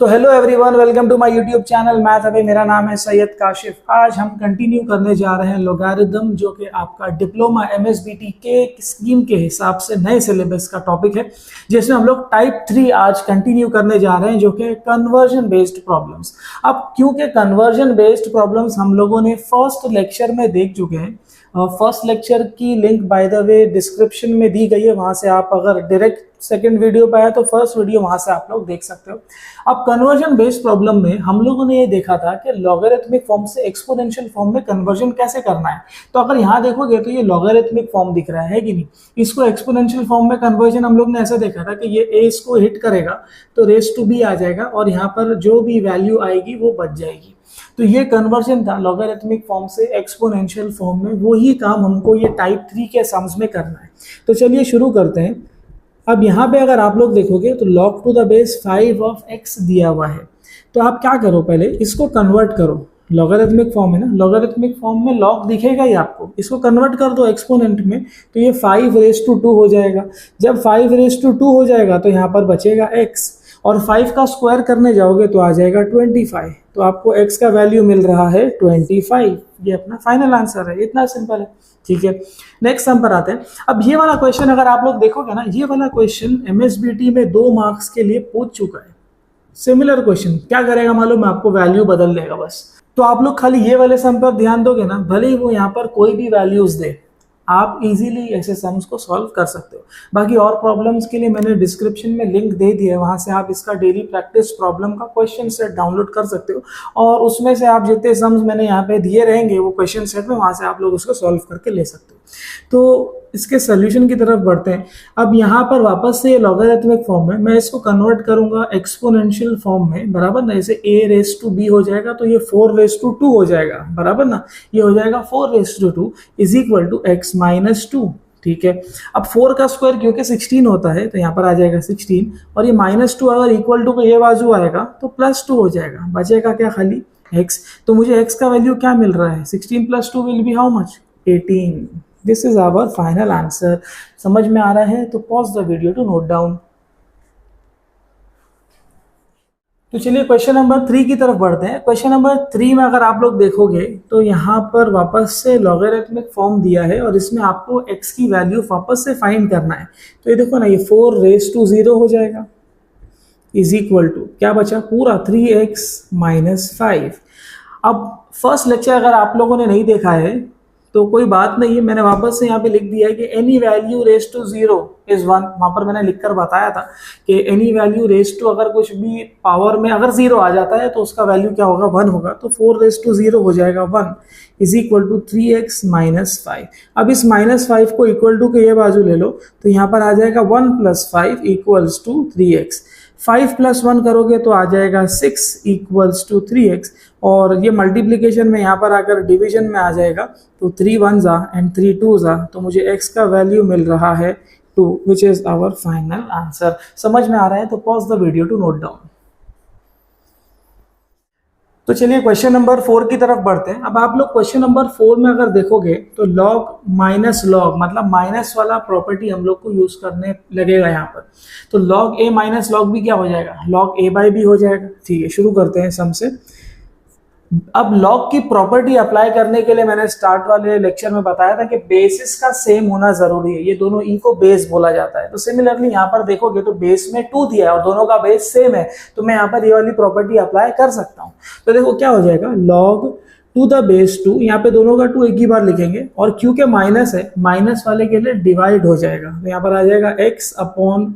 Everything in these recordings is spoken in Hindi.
तो hello everyone, welcome to my YouTube channel math away. मेरा नाम है सैयद काशिफ। आज हम कंटिन्यू करने जा रहे हैं लॉगरिथम, जो कि आपका डिप्लोमा एमएसबीटी के स्कीम के हिसाब से नए सिलेबस का टॉपिक है, जिसमें हम लोग टाइप 3 आज कंटिन्यू करने जा रहे हैं, जो कि कन्वर्जन बेस्ड प्रॉब्लम्स। अब क्योंकि कन्वर्जन बेस्ड प्रॉब्लम्स हम लोगों ने फर्स्ट लेक्चर में देख चुके हैं, फर्स्ट लेक्चर की link by the way description में दी गई है, वहां से आप अगर डायरेक्ट सेकंड वीडियो पे आए तो फर्स्ट वीडियो वहां से आप लोग देख सकते हो। अब कन्वर्जन बेस्ड प्रॉब्लम में हम लोगों ने ये देखा था कि लॉगरिथमिक फॉर्म से एक्सपोनेंशियल फॉर्म में कन्वर्जन कैसे करना है। तो अगर यहाँ देखोगे तो ये लॉगरिथमिक फॉर्म दिख रहा है कि नहीं, इसको एक्सपोनेंशियल फॉर्म में कन्वर्जन हम लोग ने ऐसा देखा था कि ये ए इसको हिट करेगा तो रेस टू बी आ जाएगा और यहाँ पर जो भी वैल्यू आएगी वो बच जाएगी। तो ये कन्वर्जन था लॉगरिथमिक फॉर्म से एक्सपोनेंशियल फॉर्म में, वही काम हमको ये टाइप 3 के सम्स में करना है। तो चलिए शुरू करते हैं। अब यहाँ पे अगर आप लोग देखोगे तो log to the base 5 of x दिया हुआ है, तो आप क्या करो, पहले इसको कन्वर्ट करो। लॉगरिथमिक फॉर्म है ना, लॉगरिथमिक फॉर्म में log दिखेगा ही आपको, इसको कन्वर्ट कर दो एक्सपोनेंट में, तो ये 5 raised to 2 हो जाएगा। जब 5 raised to 2 हो जाएगा तो यहाँ पर बचेगा x, और 5 का स्क्वायर करने जाओगे तो आ जाएगा 25। तो आपको x का वैल्यू मिल रहा है 25। ये अपना फाइनल आंसर है, इतना सिंपल है। ठीक है, नेक्स्ट सम पर आते हैं। अब ये वाला क्वेश्चन अगर आप लोग देखोगे ना, ये वाला क्वेश्चन एमएसबीटी में 2 मार्क्स के लिए पूछ चुका है। सिमिलर क्वेश्चन क्या करेगा मालूम है आपको, वैल्यू बदल देगा बस। तो आप लोग खाली ये वाले सम पर ध्यान दोगे ना, भले ही वो यहाँ पर कोई भी वैल्यूज दे, आप इजीली ऐसे सम्स को सॉल्व कर सकते हो। बाकी और प्रॉब्लम्स के लिए मैंने डिस्क्रिप्शन में लिंक दे दिया है, वहां से आप इसका डेली प्रैक्टिस प्रॉब्लम का क्वेश्चन सेट डाउनलोड कर सकते हो, और उसमें से आप जितने सम्स मैंने यहाँ पे दिए रहेंगे वो क्वेश्चन सेट में, वहां से आप लोग उसको सॉल्व करके ले सकते हो। तो इसके सोल्यूशन की तरफ बढ़ते हैं। अब यहाँ पर वापस से लॉगरिथमिक फॉर्म में मैं इसको कन्वर्ट करूंगा एक्सपोनेंशियल फॉर्म में, बराबर ना। जैसे a रेस टू b हो जाएगा तो ये 4 रेस टू 2 हो जाएगा, बराबर ना। ये हो जाएगा 4 raise to 2 is equal to x minus 2। ठीक है, अब 4 का स्क्वायर क्योंकि 16 होता है तो यहाँ पर आ जाएगा 16, और ये -2 अगर इक्वल टू को ये बाजू आएगा तो +2 हो जाएगा, बचेगा क्या, खाली x। तो मुझे x का वैल्यू क्या मिल रहा है, 16 + 2 will be how much, 18। This is our final answer. समझ में आ रहा है तो pause the video to note down. तो चलिए क्वेश्चन नंबर 3 की तरफ बढ़ते हैं। क्वेश्चन नंबर 3 में अगर आप लोग देखोगे तो यहाँ पर वापस से लॉगरिथमिक फॉर्म दिया है, और इसमें आपको x की वैल्यू वापस से फाइंड करना है। तो ये देखो ना, ये 4 रेस टू 0 हो जाएगा इज इक्वल टू क्या बचा, पूरा 3x माइनस 5। अब फर्स्ट लेक्चर अगर आप लोगों ने नहीं देखा है तो कोई बात नहीं है, मैंने वापस से यहाँ पे लिख दिया है कि any value raise to 0 is 1। वहां पर मैंने लिखकर बताया था कि एनी वैल्यू रेस टू, अगर कुछ भी पावर में अगर 0 आ जाता है तो उसका वैल्यू क्या होगा, 1 होगा। तो 4 रेस टू 0 हो जाएगा 1 is equal to 3x minus 5। अब इस -5 को इक्वल टू के ये बाजू ले लो तो यहाँ पर आ जाएगा 1 + 5 इक्वल्स टू 3x। 5 + 1 करोगे तो आ जाएगा 6 इक्वल्स टू 3x, और ये मल्टीप्लीकेशन में यहाँ पर आकर डिवीजन में आ जाएगा तो 3 1s एंड 3 2s, तो मुझे x का वैल्यू मिल रहा है 2, which is our final answer. समझ में आ रहा है तो pause the video to note down. तो चलिए क्वेश्चन नंबर 4 की तरफ बढ़ते हैं। अब आप लोग क्वेश्चन नंबर 4 में अगर देखोगे तो लॉग माइनस लॉग, मतलब माइनस वाला प्रॉपर्टी हम लोग को यूज करने लगेगा यहाँ पर। तो log a minus log b क्या हो जाएगा, लॉग a बाई b हो जाएगा। ठीक है, शुरू करते हैं सम से। अब लॉग की प्रॉपर्टी अप्लाई करने के लिए मैंने स्टार्ट वाले लेक्चर में बताया था कि बेसिस का सेम होना जरूरी है, ये दोनों ई को बेस बोला जाता है। तो सिमिलरली यहाँ पर देखोगे तो बेस में 2 दिया है और दोनों का बेस सेम है, तो मैं यहाँ पर ये वाली प्रॉपर्टी अप्लाई कर सकता हूँ। तो देखो क्या हो जाएगा, लॉग टू द बेस 2, यहाँ पे दोनों का 2 एक ही बार लिखेंगे, और क्योंकि माइनस है, माइनस वाले के लिए डिवाइड हो जाएगा, तो यहाँ पर आ जाएगा x upon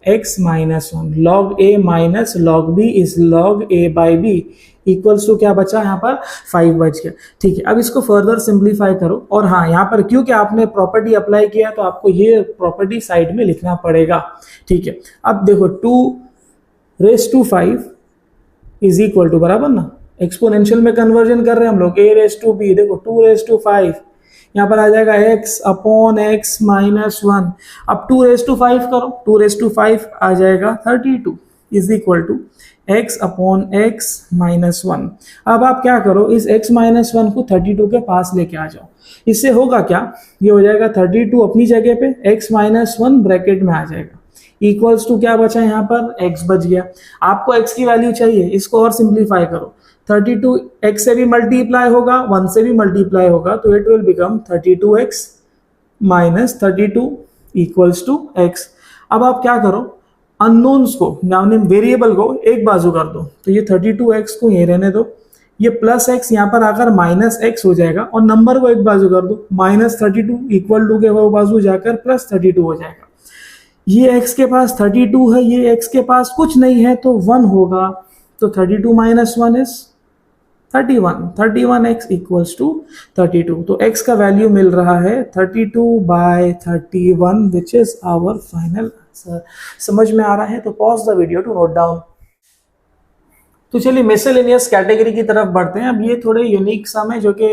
x minus 1। Log a minus log b is log a by b equals to क्या बचा, यहाँ पर 5 बच गया। ठीक है, अब इसको फर्दर सिंप्लीफाई करो, और हाँ यहाँ पर क्योंकि आपने प्रॉपर्टी अप्लाई किया तो आपको ये प्रॉपर्टी साइड में लिखना पड़ेगा। ठीक है, अब देखो 2 raise to 5 is equal to, बराबर ना, एक्सपोनेंशियल में कन्वर्जन कर रहे हैं हम लोग, a रेस टू b, देखो 2 रेस टू 5, यहाँ पर आ जाएगा x अपॉन x माइनस 1। अब 2 रेस टू 5 करो, 2 रेस टू 5 आ जाएगा 32 is equal to x upon x minus 1। अब आप क्या करो, इस x माइनस 1 को 32 के पास लेके आ जाओ। इससे होगा क्या, ये हो जाएगा 32 अपनी जगह पे, x माइनस 1 ब्रैकेट में आ जाएगा। इक्वल्स टू क्या बचा यहाँ पर, x बच गया। आपको x की वैल्यू चाहिए, इसको और सिंप्लीफाई करो, 32 x से भी मल्टीप्लाई होगा, 1 से भी मल्टीप्लाई होगा, तो it will become 32x minus 32 equals to x। अब आप क्या करो, अननोन्स को यानी वेरिएबल को एक बाजू कर दो, तो ये 32x को ये रहने दो, ये प्लस x यहाँ पर आकर माइनस x हो जाएगा, और नंबर को एक बाजू कर दो, माइनस 32 इक्वल टू के वो बाजू जाकर प्लस 32 हो जाएगा। ये x के पास 32 है, ये x के पास कुछ नहीं है तो 1 होगा, तो 32 minus 1 is 31, 31x equals to 32। तो x का वैल्यू मिल रहा है 32/31 which is our final answer. समझ में आ रहा है तो pause the video to note down. तो चलिए मिसलेनियस कैटेगरी की तरफ बढ़ते हैं। अब ये थोड़े यूनिक सम है जो कि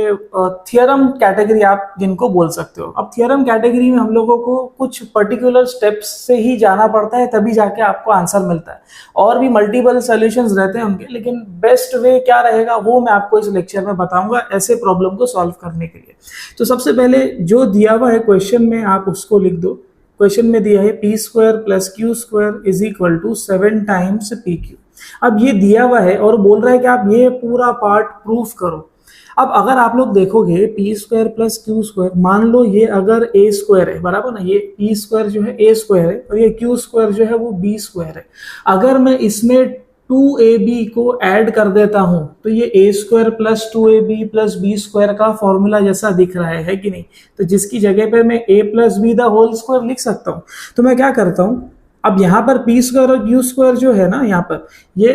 थियरम कैटेगरी आप जिनको बोल सकते हो। अब थियरम कैटेगरी में हम लोगों को कुछ पर्टिकुलर स्टेप्स से ही जाना पड़ता है, तभी जाके आपको आंसर मिलता है। और भी मल्टीपल सॉल्यूशंस रहते हैं उनके, लेकिन बेस्ट वे क्या रहेगा वो मैं आपको इस लेक्चर में बताऊंगा ऐसे प्रॉब्लम को सॉल्व करने के लिए। तो सबसे पहले जो दिया हुआ है क्वेश्चन में आप उसको लिख दो। क्वेश्चन में दिया है p square plus q square is equal to 7 times pq। अब ये दिया हुआ है और बोल रहा है कि आप ये पूरा पार्ट प्रूफ करो। अब अगर आप लोग देखोगे P square plus Q square, मान लो ये अगर ए स्क्वायर है, बराबर ना, ये पी स्क्वायर जो है ए स्क्वायर है और ये क्यू स्क्वायर जो है वो बी स्क्वायर है। अगर मैं इसमें 2ab को ऐड कर देता हूं तो ये a square plus 2ab plus b square का फॉर्मूला जैसा दिख रहा है कि नहीं। तो जिसकी जगह पे मैं a plus b the whole square लिख सकता हूं, तो मैं क्या करता हूं, अब यहाँ पर पी स्क्वायर और क्यू स्क्वायर जो है ना, यहाँ पर ये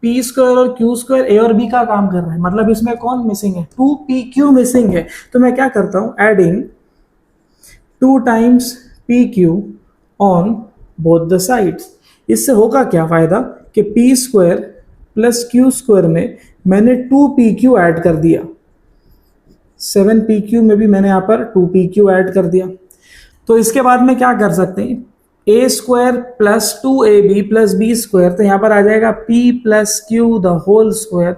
पी स्क्वायर और क्यू स्क्वायर ए और बी का काम कर रहा है, मतलब इसमें कौन मिसिंग है, 2pq मिसिंग है। तो मैं क्या करता हूं, adding 2 times pq on both the sides. इससे होगा क्या फायदा कि P square plus Q square में मैंने 2pq ऐड कर दिया, 7pq में भी मैंने यहाँ पर 2pq ऐड कर दिया। तो इसके बाद में क्या कर सकते हैं, a square plus 2ab plus b square, तो यहाँ पर आ जाएगा p plus q the whole square,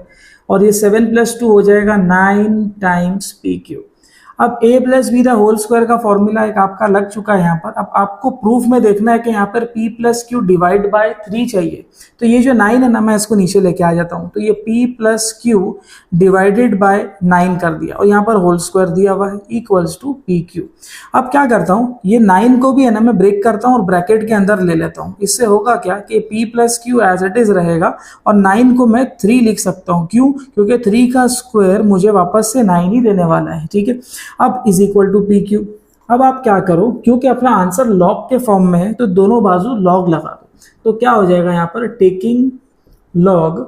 और ये 7 प्लस 2 हो जाएगा 9 टाइम्स pq। अब a plus b the whole square का फॉर्मूला एक आपका लग चुका है यहाँ पर। अब आपको प्रूफ में देखना है कि यहाँ पर p plus Q divide by 3 चाहिए। तो ये जो 9 है ना, मैं इसको नीचे लेके आ जाता हूँ, तो ये p plus Q divided by 9 कर दिया और यहाँ पर होल स्क्वायर दिया हुआ है इक्वल्स टू pq। अब क्या करता हूँ, ये 9 को भी है ना मैं ब्रेक करता हूँ और ब्रैकेट के अंदर ले लेता हूँ। इससे होगा क्या कि p plus q as it is रहेगा और 9 को मैं 3 लिख सकता हूँ। क्यों, क्योंकि 3 का स्क्वायर मुझे वापस से 9 ही देने वाला है, ठीक है। अब इज इक्वल टू pq। अब आप क्या करो, क्योंकि अपना आंसर लॉग के फॉर्म में है तो दोनों बाजू लॉग लगा दो। तो क्या हो जाएगा यहाँ पर, taking log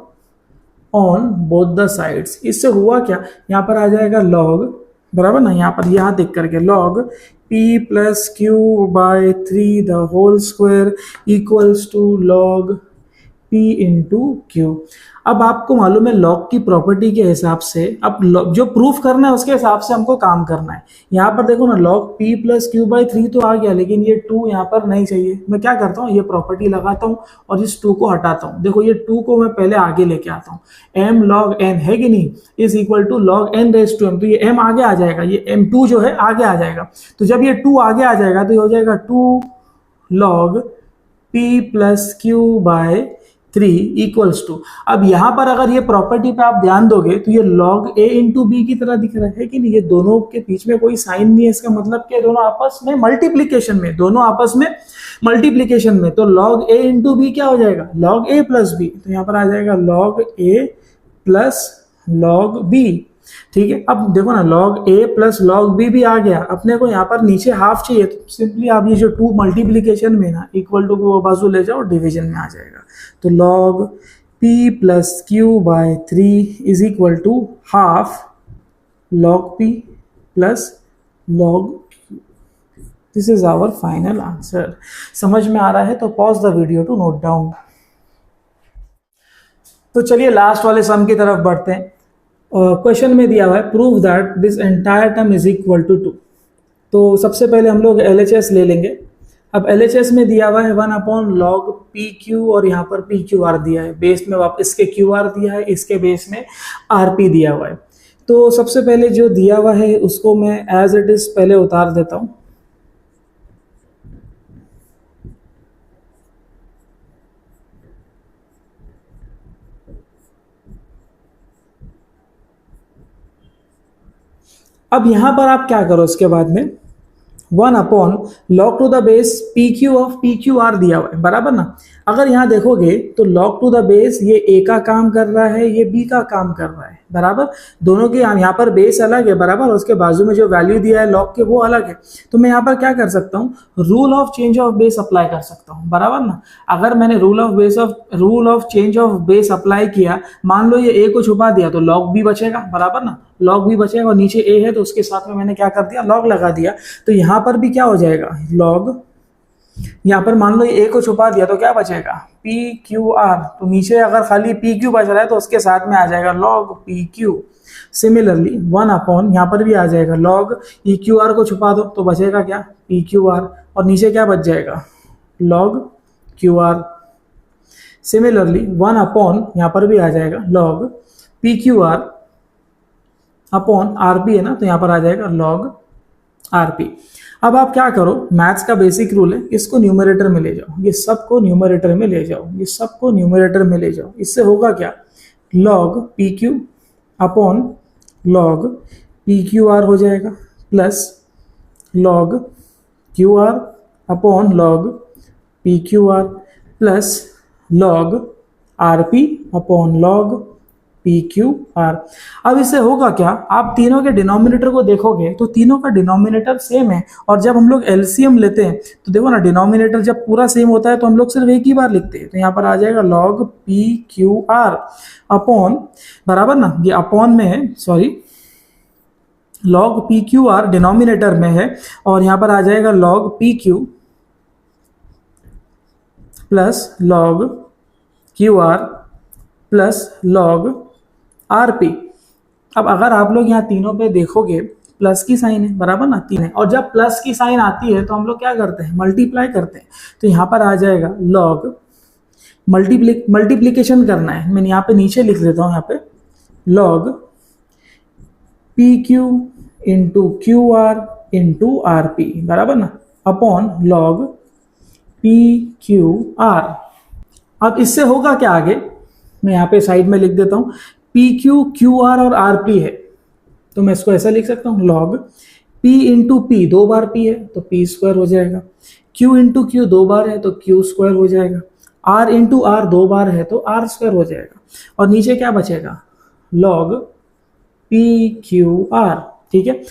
on both the sides. इससे हुआ क्या, यहाँ पर आ जाएगा लॉग, बराबर ना, यहाँ पर यहाँ देख करके log p plus q by 3 the whole square equals to log p into q. अब आपको मालूम है लॉग की प्रॉपर्टी के हिसाब से, अब जो प्रूफ करना है उसके हिसाब से हमको काम करना है। यहाँ पर देखो ना, log p plus Q by 3 तो आ गया, लेकिन ये 2 यहाँ पर नहीं चाहिए। मैं क्या करता हूँ, ये प्रॉपर्टी लगाता हूँ और इस 2 को हटाता हूँ। देखो ये 2 को मैं पहले आगे लेके आता हूँ, m log n है कि नहीं, is equal to log n raise to m। तो ये m आगे आ जाएगा, ये m2 जो है आगे आ जाएगा। तो जब ये 2 आगे आ जाएगा तो ये हो जाएगा 2 log p plus q by 3 equals to. अब यहां पर अगर ये प्रॉपर्टी पे आप ध्यान दोगे तो ये log a इंटू बी की तरह दिख रहा है कि नहीं। ये दोनों के बीच में कोई साइन नहीं है, इसका मतलब कि दोनों आपस में मल्टीप्लीकेशन में, दोनों आपस में मल्टीप्लीकेशन में। तो log a इंटू बी क्या हो जाएगा, log a प्लस बी। तो यहाँ पर आ जाएगा log a plus log b, ठीक है। अब देखो ना, log a plus log b भी आ गया। अपने को यहाँ पर नीचे हाफ चाहिए, तो सिंपली आप ये जो 2 मल्टीप्लीकेशन में ना इक्वल टू को बाजू ले जाओ, डिवीजन में आ जाएगा। तो log p plus q by 3 is equal to half log p plus log q। This is our final answer. समझ में आ रहा है तो pause the video to note down. तो चलिए लास्ट वाले सम की तरफ बढ़ते हैं। क्वेश्चन में दिया हुआ है prove that this entire term is equal to 2। तो सबसे पहले हम लोग LHS ले लेंगे। अब LHS में दिया हुआ है 1/log PQ और यहाँ पर PQR दिया है, बेस में इसके QR दिया है, इसके बेस में RP दिया हुआ है। तो सबसे पहले जो दिया हुआ है उसको मैं एज इट इज पहले उतार देता हूँ। अब यहां पर आप क्या करो, उसके बाद में 1 upon log to the base P Q of P q are दिया हुआ है, बराबर ना। अगर यहाँ देखोगे तो लॉग टू द बेस ये ए का काम कर रहा है, ये बी का काम कर रहा है, बराबर। दोनों के यहाँ पर बेस अलग है, बराबर, उसके बाजू में जो वैल्यू दिया है लॉग के वो अलग है। तो मैं यहाँ पर क्या कर सकता हूँ, rule of change of base apply कर सकता हूँ, बराबर ना। अगर मैंने rule of change of base apply किया, मान लो ये ए को छुपा दिया तो लॉग बी बचेगा, बराबर ना, लॉग बी बचेगा। और नीचे ए है तो उसके साथ में मैंने क्या कर दिया, लॉग लगा दिया। तो यहाँ पर भी क्या हो जाएगा, लॉग, यहाँ पर मान लो ए को छुपा दिया तो क्या बचेगा, पी क्यू आर। तो नीचे अगर खाली पी क्यू बच रहा है तो उसके साथ में आ जाएगा log p Q. Similarly 1 upon यहाँ पर भी आ जाएगा लॉग ई क्यू आर को छुपा दो तो बचेगा क्या, पी क्यू आर, और नीचे क्या बच जाएगा, log Q R. Similarly 1 upon यहाँ पर भी आ जाएगा log p q are upon R P है ना, तो यहाँ पर आ जाएगा लॉग आर पी। अब आप क्या करो, मैथ्स का बेसिक रूल है, इसको न्यूमरेटर में ले जाओ, ये सबको न्यूमरेटर में ले जाओ, ये सबको न्यूमरेटर में ले जाओ। इससे होगा क्या, log p Q upon log p q are हो जाएगा, plus log Q R upon log p q are, plus log R P upon log p q r. अब इससे होगा क्या, आप तीनों के डिनोमिनेटर को देखोगे तो तीनों का डिनोमिनेटर सेम है, और जब हम लोग एलसीएम लेते हैं तो देखो ना, डिनोमिनेटर जब पूरा सेम होता है तो हम लोग सिर्फ एक ही बार लिखते हैं। तो यहाँ पर आ जाएगा log p q are upon, बराबर ना, ये अपॉन में है, sorry, log p q are denominator में है, और यहाँ पर आ जाएगा log p Q plus log Q R plus log R P. अब अगर आप लोग यहाँ तीनों पे देखोगे प्लस की साइन है, बराबर ना, 3 है, और जब प्लस की साइन आती है तो हम लोग क्या करते हैं, मल्टीप्लाई करते हैं। तो यहाँ पर आ जाएगा लॉग, मल्टीप्लीकेशन करना है, मैंने यहाँ पे नीचे लिख देता हूँ, यहाँ पे log p Q into Q R into R P, बराबर ना, upon log p q r. अब इससे होगा क्या आगे, मैं यहाँ पे साइड में लिख देता हूँ, पी क्यू क्यू आर और आर पी है, तो मैं इसको ऐसा लिख सकता हूँ, लॉग पी इंटू पी, 2 बार पी है तो पी स्क्वायर हो जाएगा, क्यू इंटू क्यू 2 बार है तो क्यू स्क्वायर हो जाएगा, आर इंटू आर 2 बार है तो आर स्क्वायर हो जाएगा, और नीचे क्या बचेगा, लॉग पी क्यू आर। ठीक है।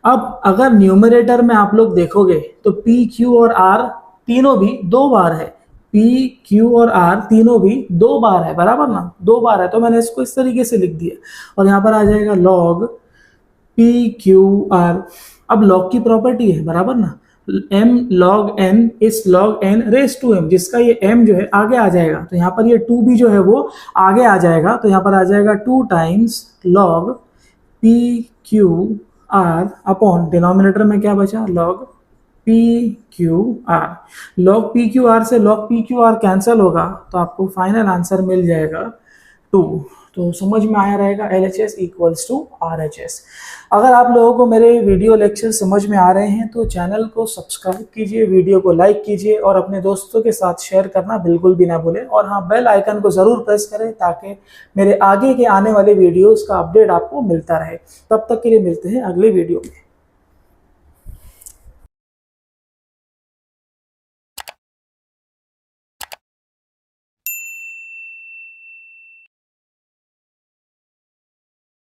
अब अगर न्यूमरेटर में आप लोग देखोगे तो पी क्यू और आर तीनों भी 2 बार है, पी क्यू और आर तीनों भी 2 बार है, बराबर ना, 2 बार है, तो मैंने इसको इस तरीके से लिख दिया, और यहाँ पर आ जाएगा लॉग पी क्यू आर। अब लॉग की प्रॉपर्टी है, बराबर ना, m log n is log n raise to m, जिसका ये m जो है आगे आ जाएगा, तो यहाँ पर ये 2 भी जो है वो आगे आ जाएगा, तो यहाँ पर आ जाएगा 2 times log p q r upon denominator में क्या बचा, log p q r. Log p q r से log p q r cancel होगा तो आपको फाइनल आंसर मिल जाएगा 2। तो समझ में आया रहेगा LHS इक्वल्स टू RHS। अगर आप लोगों को मेरे वीडियो लेक्चर समझ में आ रहे हैं तो चैनल को सब्सक्राइब कीजिए, वीडियो को लाइक कीजिए और अपने दोस्तों के साथ शेयर करना बिल्कुल भी ना भूलें। और हाँ, बेल आइकन को ज़रूर प्रेस करें ताकि मेरे आगे के आने वाले वीडियोज़ का अपडेट आपको मिलता रहे। तब तक के लिए मिलते हैं अगले वीडियो में।